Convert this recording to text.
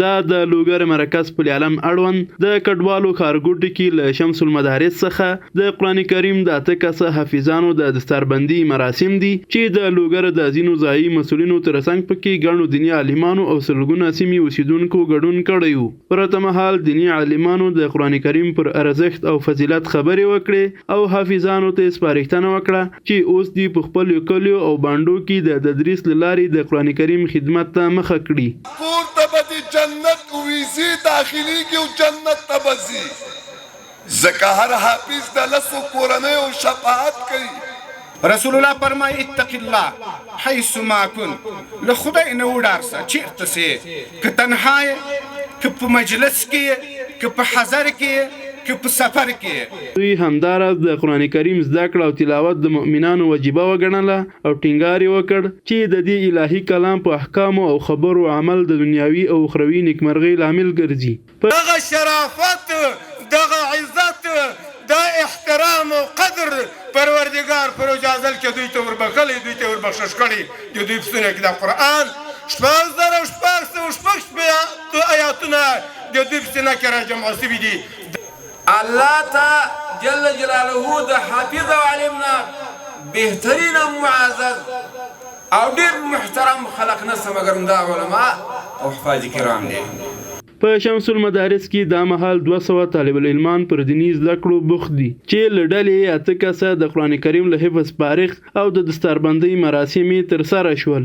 دا د لوګر مرکز پل علم اړوند د کډوالو ښارګوټي کې له شمس المدارس څخه د قرآن کریم د 8 کسه حافظانو د دستاربندي مراسم دي چې د لوګر د ځینو ځایي مسؤلینو ترڅنګ پکې ګڼو دیني عالمانو او سلګونه سیمې اوسیدونکو ګډون کړی و. په راته مهال دیني عالمانو د قرآن کریم پر ارزښت او فضیلت خبرې وکړې او حافظانو ته سپارښتنه وکړه چې اوس دې په خپلو کلیو او بانډو کې د تدریس له لارې د قرآن کریم خدمت ته مخه کړي. پورته به د جنت ویزې داخليږي او جنت ته به ځي، ځکه هر حافظ د لسو کورنیو شفاعت کوي. رسول الله فرمای اتق الله حيث ما كن، له خدای نه وډار چیرته سي، که تنها که په مجلس کې که په حضر کې که په سفر کې. دوی همداراز د قرآن کریم زده کړه او تلاوت د مؤمنانو وجیبه وګڼله او ټینګار یې وکړ چې د دې الهي کلام په احکامو او خبرو عمل د دنیاوي او اخروي نیکمرغۍ لامل ګرځي. دغه شرافت، دغه عزت، دا احترام او قدر پروردگار پر اجازل کې دوی ته وربخلی، دوی ته وربخشش کړي چې دوی په سونه کې د قرآن 16,600 آیاتونه د دوی په سینه کې راجمع شوي دي. الله تا جل جلاله د حافظ او علمنا بهترین معزز او ډیر محترم خلق نسه مگر دا علماء او حفاظ کرام دي. په شمس المدارس کې دا مهال 200 طالب العلمان پر دیني زده کړو بوخت دي چې له ډلې 8 کسه د قرآن کریم له حفظ فارغ او د دستاربندۍ مراسم ترسره شول.